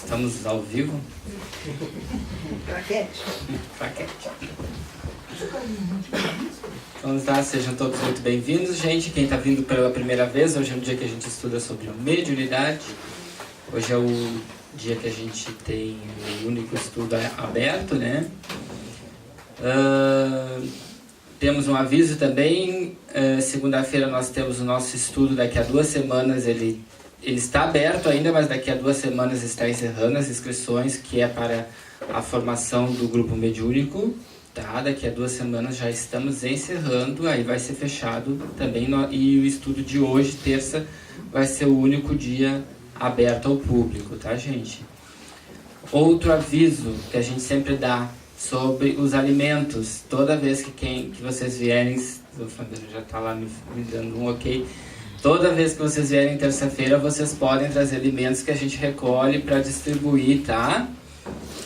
Estamos ao vivo? Claquete. Vamos lá, sejam todos muito bem-vindos, gente. Quem está vindo pela primeira vez, hoje é um dia que a gente estuda sobre mediunidade. Hoje é o dia que a gente tem o único estudo aberto, né? Temos um aviso também. Segunda-feira nós temos o nosso estudo. Daqui a 2 semanas ele está aberto ainda, mas daqui a 2 semanas está encerrando as inscrições, que é para a formação do grupo mediúnico. Tá? Daqui a 2 semanas já estamos encerrando, aí vai ser fechado também. E o estudo de hoje, terça, vai ser o único dia aberto ao público, tá, gente? Outro aviso que a gente sempre dá sobre os alimentos. Toda vez que vocês vierem, o Fernando já está lá me dando um ok. Toda vez que vocês vierem terça-feira, vocês podem trazer alimentos que a gente recolhe para distribuir, tá?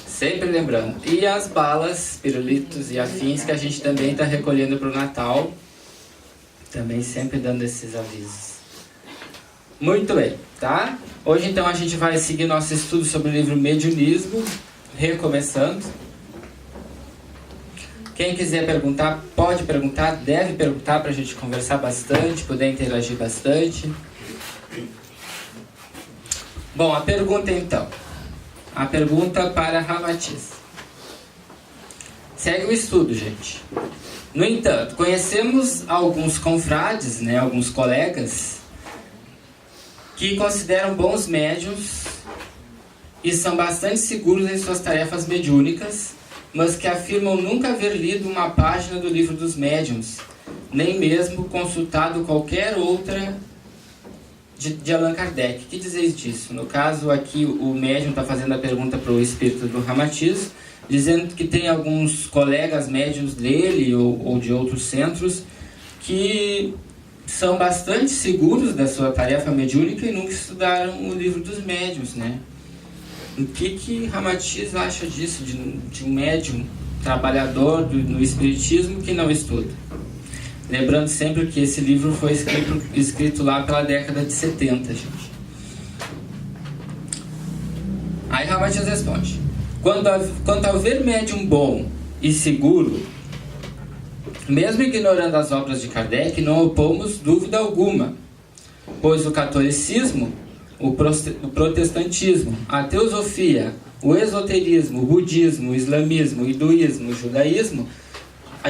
Sempre lembrando. E as balas, pirulitos e afins que a gente também está recolhendo para o Natal. Também sempre dando esses avisos. Muito bem, tá? Hoje então a gente vai seguir nosso estudo sobre o livro Mediunismo, recomeçando. Quem quiser perguntar, pode perguntar, deve perguntar para a gente conversar bastante, poder interagir bastante. Bom, a pergunta então. A pergunta para Ramatiz. Segue o estudo, gente. No entanto, conhecemos alguns confrades, né, alguns colegas, que consideram bons médiuns e são bastante seguros em suas tarefas mediúnicas, mas que afirmam nunca haver lido uma página do livro dos médiuns, nem mesmo consultado qualquer outra de Allan Kardec. O que dizeis disso? No caso aqui, o médium está fazendo a pergunta para o espírito do Ramatiz, dizendo que tem alguns colegas médiuns dele ou de outros centros que são bastante seguros da sua tarefa mediúnica e nunca estudaram o livro dos médiuns, né? O que Ramatiz acha disso, de um médium trabalhador no espiritismo que não estuda? Lembrando sempre que esse livro foi escrito lá pela década de 70, gente. Aí Ramatiz responde: quanto ao ver médium bom e seguro, mesmo ignorando as obras de Kardec, não opomos dúvida alguma, pois o catolicismo, o protestantismo, a teosofia, o esoterismo, o budismo, o islamismo, o hinduísmo, o judaísmo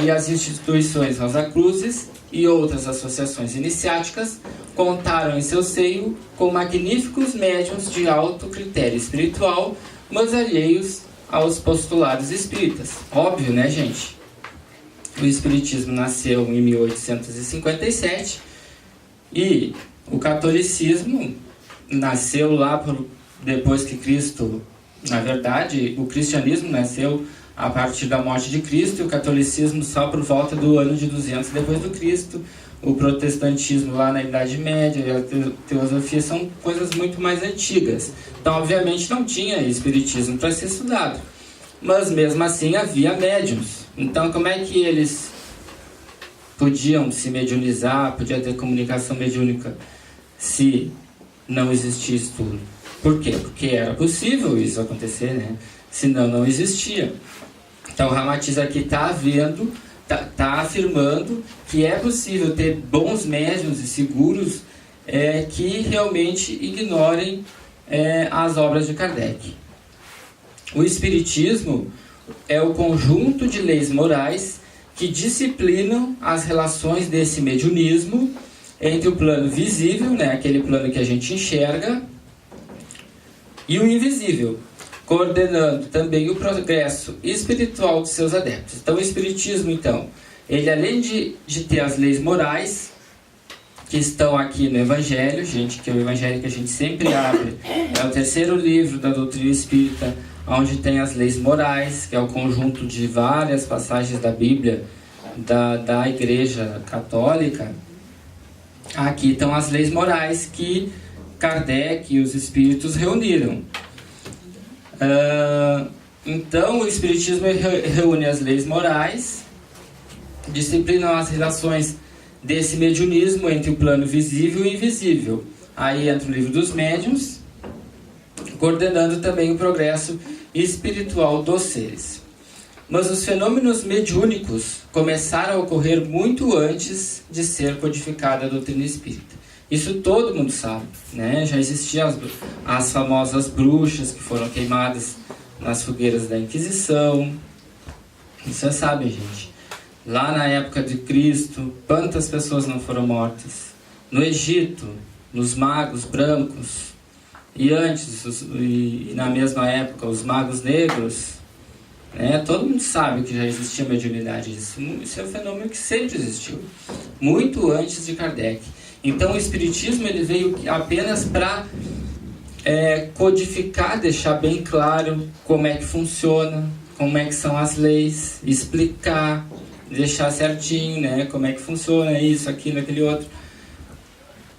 e as instituições Rosa Cruzes e outras associações iniciáticas contaram em seu seio com magníficos médiuns de alto critério espiritual, mas alheios aos postulados espíritas. Óbvio, né, gente? O espiritismo nasceu em 1857 e o catolicismo nasceu lá depois que Cristo, na verdade, o cristianismo nasceu a partir da morte de Cristo e o catolicismo só por volta do ano de 200 depois do Cristo. O protestantismo lá na Idade Média e a teosofia são coisas muito mais antigas. Então, obviamente, não tinha espiritismo para ser estudado. Mas, mesmo assim, havia médiuns. Então, como é que eles podiam se mediunizar, podia ter comunicação mediúnica se não existia estudo? Por quê? Porque era possível isso acontecer, né? Senão não existia. Então o Ramatiz aqui está afirmando que é possível ter bons médiuns e seguros que realmente ignorem as obras de Kardec. O espiritismo é o conjunto de leis morais que disciplinam as relações desse mediunismo entre o plano visível, né, aquele plano que a gente enxerga, e o invisível, coordenando também o progresso espiritual dos seus adeptos. Então o espiritismo, então, ele além de ter as leis morais, que estão aqui no Evangelho, gente, que é o Evangelho que a gente sempre abre, é o 3º livro da doutrina espírita, onde tem as leis morais, que é o conjunto de várias passagens da Bíblia, da Igreja Católica. Aqui estão as leis morais que Kardec e os espíritos reuniram. Então, o espiritismo reúne as leis morais, disciplinam as relações desse mediunismo entre o plano visível e invisível. Aí entra o livro dos médiuns, coordenando também o progresso espiritual dos seres. Mas os fenômenos mediúnicos começaram a ocorrer muito antes de ser codificada a doutrina espírita. Isso todo mundo sabe, né? Já existiam as famosas bruxas que foram queimadas nas fogueiras da Inquisição. Vocês sabem, gente. Lá na época de Cristo, quantas pessoas não foram mortas? No Egito, nos magos brancos, e antes, e na mesma época, os magos negros, né? Todo mundo sabe que já existia mediunidade. Isso é um fenômeno que sempre existiu, muito antes de Kardec. Então o Espiritismo ele veio apenas para codificar, deixar bem claro como é que funciona, como é que são as leis, explicar, deixar certinho, né? Como é que funciona isso, aquilo, aquele outro,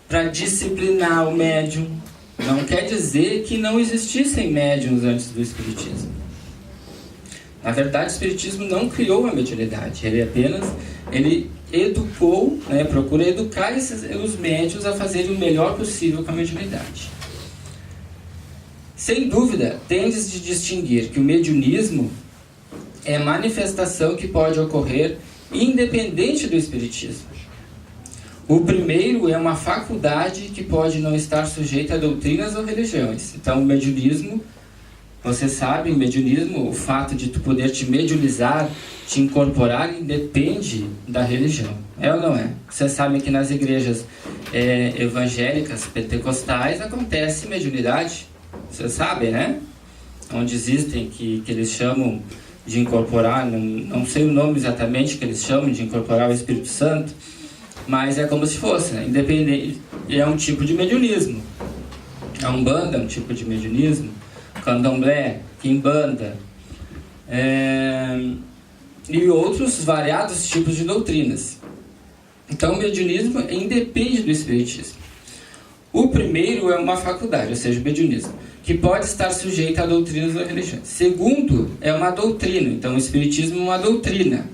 para disciplinar o médium. Não quer dizer que não existissem médiums antes do Espiritismo. Na verdade, o Espiritismo não criou a mediunidade, ele educou, né, procura educar os médiuns a fazerem o melhor possível com a mediunidade. Sem dúvida, tendes de distinguir que o mediunismo é manifestação que pode ocorrer independente do Espiritismo. O primeiro é uma faculdade que pode não estar sujeita a doutrinas ou religiões. Então, o mediunismo, você sabe, o mediunismo, o fato de tu poder te mediunizar, te incorporar, independe da religião. É ou não é? Vocês sabem que nas igrejas evangélicas, pentecostais, acontece mediunidade. Vocês sabem, né? Onde existem, que eles chamam de incorporar, não sei o nome exatamente que eles chamam de incorporar o Espírito Santo, mas é como se fosse, né? Independente, é um tipo de mediunismo. A Umbanda é um tipo de mediunismo, Candomblé, Quimbanda, e outros variados tipos de doutrinas. Então o mediunismo independe do Espiritismo. O primeiro é uma faculdade, ou seja, o mediunismo, que pode estar sujeito a doutrinas ou religiões. Segundo, é uma doutrina. Então o Espiritismo é uma doutrina.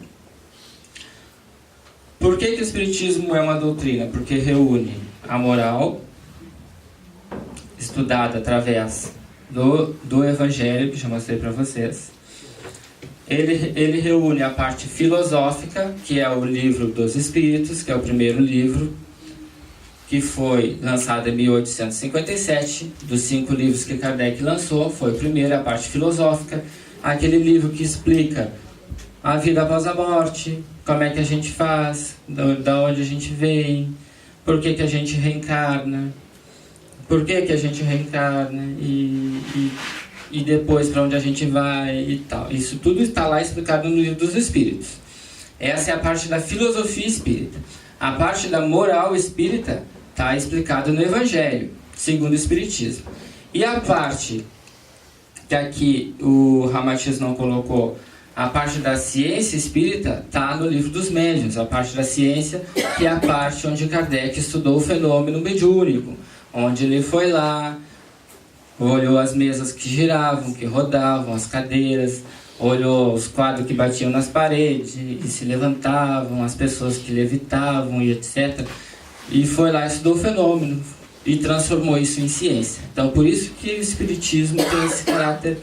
Por que o Espiritismo é uma doutrina? Porque reúne a moral, estudada através do Evangelho, que já mostrei para vocês. Ele reúne a parte filosófica, que é o livro dos Espíritos, que é o primeiro livro, que foi lançado em 1857. Dos 5 livros que Kardec lançou, foi o primeiro, a parte filosófica, aquele livro que explica a vida após a morte, como é que a gente faz, da onde a gente vem, por que a gente reencarna, por que a gente reencarna e depois para onde a gente vai e tal. Isso tudo está lá explicado no livro dos Espíritos. Essa é a parte da filosofia espírita. A parte da moral espírita está explicada no Evangelho, segundo o Espiritismo. E a parte que aqui o Ramatiz não colocou, a parte da ciência espírita, está no livro dos médiuns. A parte da ciência, que é a parte onde Kardec estudou o fenômeno mediúnico, onde ele foi lá, olhou as mesas que giravam, que rodavam, as cadeiras, olhou os quadros que batiam nas paredes e se levantavam, as pessoas que levitavam e etc. E foi lá, estudou o fenômeno e transformou isso em ciência. Então, por isso que o Espiritismo tem esse caráter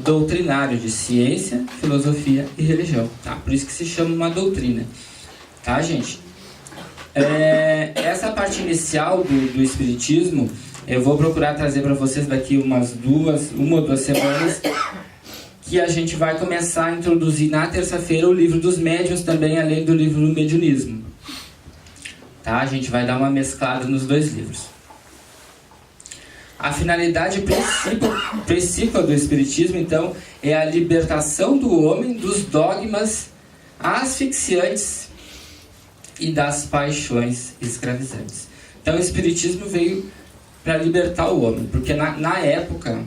doutrinário de ciência, filosofia e religião. Tá? Por isso que se chama uma doutrina. Tá, gente? Essa parte inicial do Espiritismo, eu vou procurar trazer para vocês daqui uma ou duas semanas, que a gente vai começar a introduzir na terça-feira o livro dos médiuns também, além do livro do mediunismo. Tá? A gente vai dar uma mesclada nos 2 livros. A finalidade principal do Espiritismo, então, é a libertação do homem dos dogmas asfixiantes e das paixões escravizantes. Então, o Espiritismo veio para libertar o homem, porque na época,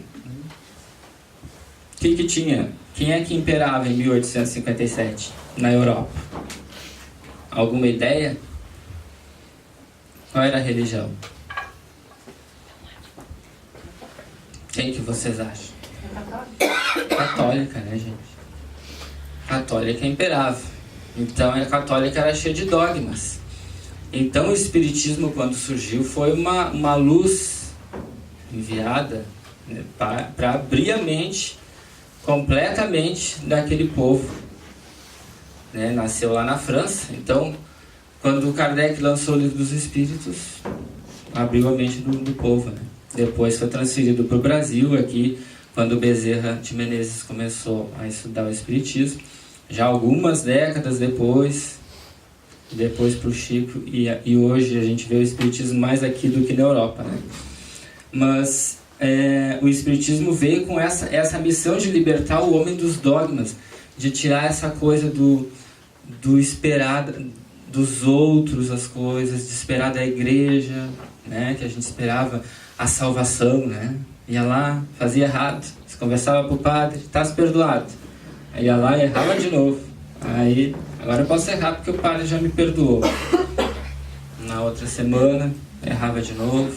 o que tinha? Quem é que imperava em 1857 na Europa? Alguma ideia? Qual era a religião? Quem que vocês acham? Católica, né, gente? Católica imperava. Então a católica era cheia de dogmas. Então o Espiritismo, quando surgiu, foi uma luz enviada né, para abrir a mente completamente daquele povo, né? Nasceu lá na França, então quando Kardec lançou o Livro dos Espíritos, abriu a mente do povo, né? Depois foi transferido para o Brasil, aqui, quando o Bezerra de Menezes começou a estudar o Espiritismo, já algumas décadas depois para o Chico, e hoje a gente vê o Espiritismo mais aqui do que na Europa, né? Mas o Espiritismo veio com essa missão de libertar o homem dos dogmas, de tirar essa coisa do esperar dos outros as coisas, de esperar da igreja, né? Que a gente esperava a salvação, né? Ia lá, fazia errado, se conversava com o padre, está perdoado. Aí ia lá e errava de novo. Aí, agora eu posso errar porque o padre já me perdoou. Na outra semana, errava de novo.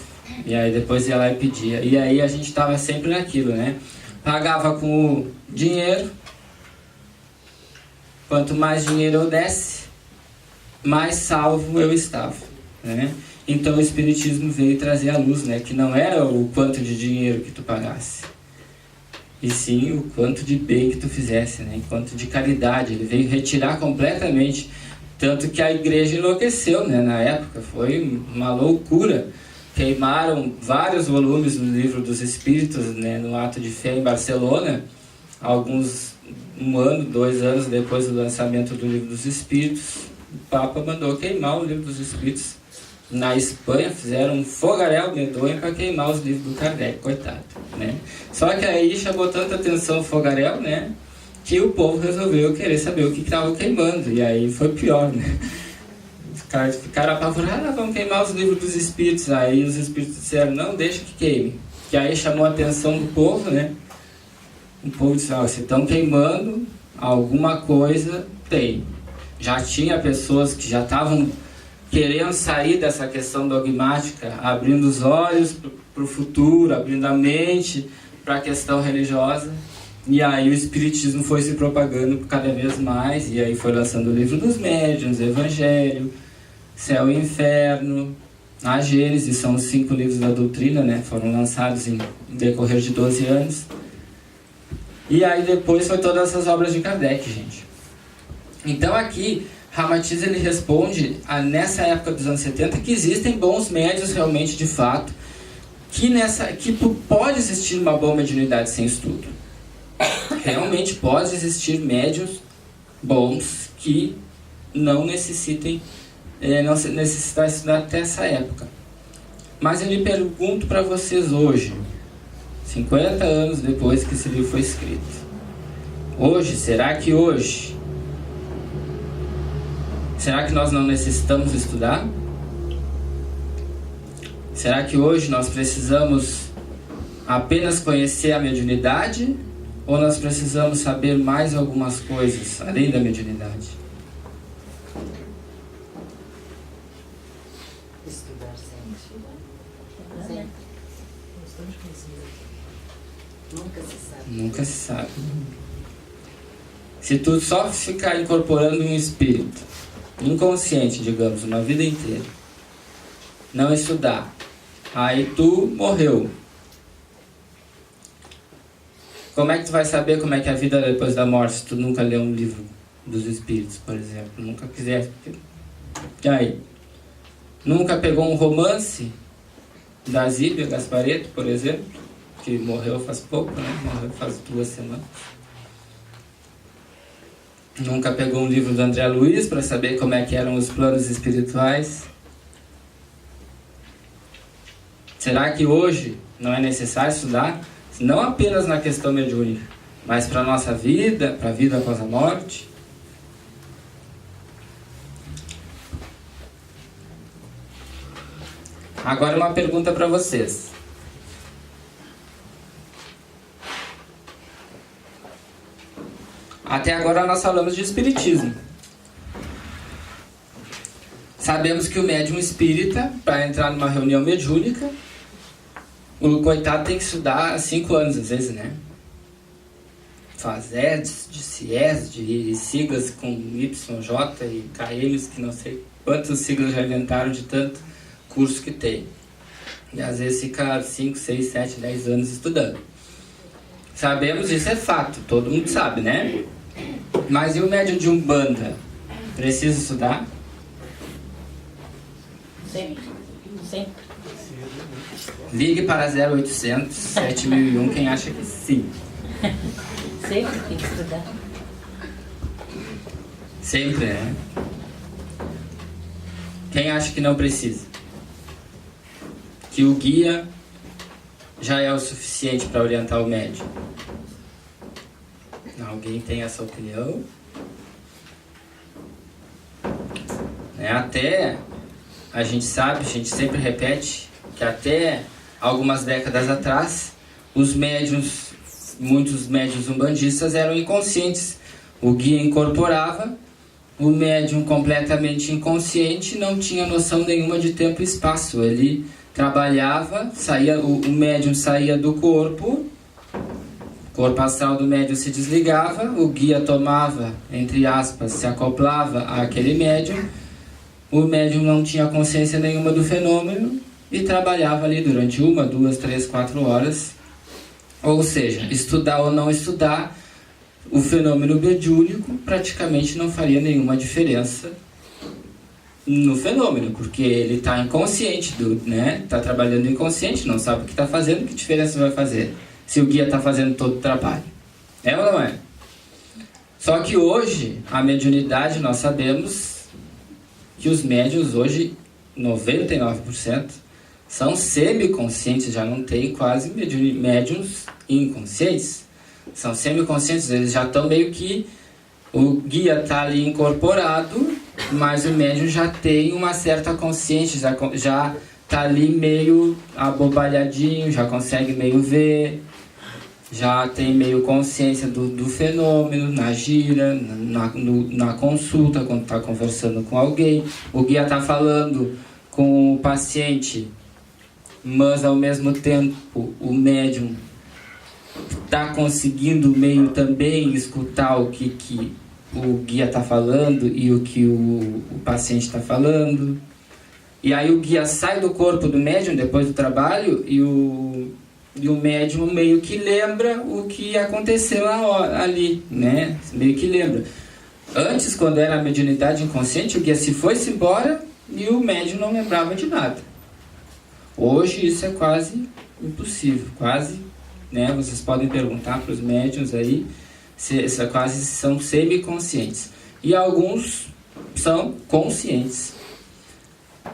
E aí depois ia lá e pedia. E aí a gente estava sempre naquilo, né? Pagava com o dinheiro. Quanto mais dinheiro eu desse, mais salvo eu estava, né? Então o Espiritismo veio trazer a luz, né? Que não era o quanto de dinheiro que tu pagasse, e sim o quanto de bem que tu fizesse, né? Quanto de caridade. Ele veio retirar completamente, tanto que a igreja enlouqueceu, né? Na época foi uma loucura. Queimaram vários volumes do Livro dos Espíritos, né? No ato de fé em Barcelona, um ano, 2 anos depois do lançamento do Livro dos Espíritos, o Papa mandou queimar o Livro dos Espíritos. Na Espanha fizeram um fogaréu medonho para queimar os livros do Kardec, coitado, né? Só que aí chamou tanta atenção o fogaréu, né? Que o povo resolveu querer saber o que estava queimando, e aí foi pior, né? Os caras ficaram apavorados, vamos queimar os livros dos Espíritos. Aí os Espíritos disseram, não, deixa que queime. Que aí chamou a atenção do povo, né? O povo disse, se estão queimando, alguma coisa tem. Já tinha pessoas que já estavam querendo sair dessa questão dogmática, abrindo os olhos para o futuro, abrindo a mente para a questão religiosa. E aí o Espiritismo foi se propagando cada vez mais, e aí foi lançando o Livro dos Médiuns, Evangelho, Céu e Inferno, a Gênese, são os 5 livros da doutrina, né? Foram lançados em decorrer de 12 anos. E aí depois foi todas essas obras de Kardec, gente. Então aqui Ramatiz ele responde nessa época dos anos 70 que existem bons médios realmente de fato, que pode existir uma boa mediunidade sem estudo. Realmente pode existir médios bons que não necessitem estudar até essa época. Mas eu lhe pergunto para vocês hoje, 50 anos depois que esse livro foi escrito, será que nós não necessitamos estudar? Será que hoje nós precisamos apenas conhecer a mediunidade? Ou nós precisamos saber mais algumas coisas além da mediunidade? Estudar sempre. Nunca se sabe. Nunca se sabe. Se tu só ficar incorporando um espírito inconsciente, digamos, uma vida inteira, não estudar, aí tu morreu. Como é que tu vai saber como é que é a vida depois da morte se tu nunca leu um livro dos espíritos, por exemplo? Nunca quisesse. E aí? Nunca pegou um romance da Zíbia Gasparetto, por exemplo, que morreu faz pouco, né? Morreu faz 2 semanas. Nunca pegou um livro do André Luiz para saber como é que eram os planos espirituais? Será que hoje não é necessário estudar? Não apenas na questão mediúnica, mas para a nossa vida, para a vida após a morte? Agora uma pergunta para vocês. Até agora nós falamos de espiritismo. Sabemos que o médium espírita, para entrar numa reunião mediúnica, o coitado tem que estudar 5 anos, às vezes, né? Faz EDS, de CIES, de siglas com YJ e KMs, que não sei quantas siglas já inventaram de tanto curso que tem. E às vezes fica 5, 6, 7, 10 anos estudando. Sabemos, isso é fato, todo mundo sabe, né? Mas e o médium de Umbanda? Precisa estudar? Sempre. Sempre. Ligue para 0800 7001 quem acha que sim. Sempre tem que estudar. Sempre, né? Quem acha que não precisa? Que o guia já é o suficiente para orientar o médium? Alguém tem essa opinião? Até a gente sabe, a gente sempre repete que até algumas décadas atrás os médiuns, muitos médiuns umbandistas eram inconscientes. O guia incorporava, o médium completamente inconsciente não tinha noção nenhuma de tempo e espaço. Ele trabalhava, o médium saía do corpo, o corpo astral do médium se desligava, o guia tomava, entre aspas, se acoplava àquele médium, o médium não tinha consciência nenhuma do fenômeno e trabalhava ali durante 1, 2, 3, 4 horas. Ou seja, estudar ou não estudar, o fenômeno mediúnico praticamente não faria nenhuma diferença no fenômeno, porque ele está inconsciente, está trabalhando inconsciente, não sabe o que está fazendo, que diferença vai fazer se o guia está fazendo todo o trabalho? É ou não é? Só que hoje, a mediunidade, nós sabemos que os médiuns hoje, 99%, são semiconscientes, já não tem quase médiuns inconscientes. São semiconscientes, eles já estão meio que... O guia está ali incorporado, mas o médium já tem uma certa consciência, já está ali meio abobalhadinho, já consegue meio ver, já tem meio consciência do fenômeno, na gira, na consulta, quando está conversando com alguém. O guia está falando com o paciente, mas ao mesmo tempo o médium está conseguindo meio também escutar o que o guia está falando e o que o paciente está falando. E aí o guia sai do corpo do médium depois do trabalho e o médium meio que lembra o que aconteceu ali, né? Meio que lembra. Antes, quando era a mediunidade inconsciente, o guia se foi-se embora e o médium não lembrava de nada. Hoje isso é quase impossível, quase, né? Vocês podem perguntar para os médiuns aí, quase são semiconscientes. E alguns são conscientes,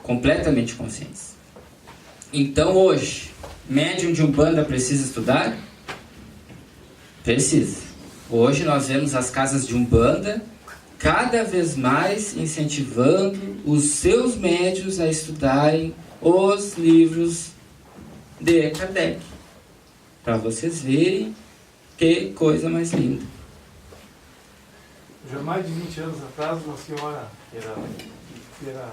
completamente conscientes. Então hoje, médium de Umbanda precisa estudar? Precisa. Hoje nós vemos as casas de Umbanda cada vez mais incentivando os seus médiuns a estudarem os livros de Kardec. Para vocês verem que coisa mais linda. Já mais de 20 anos atrás, uma senhora que era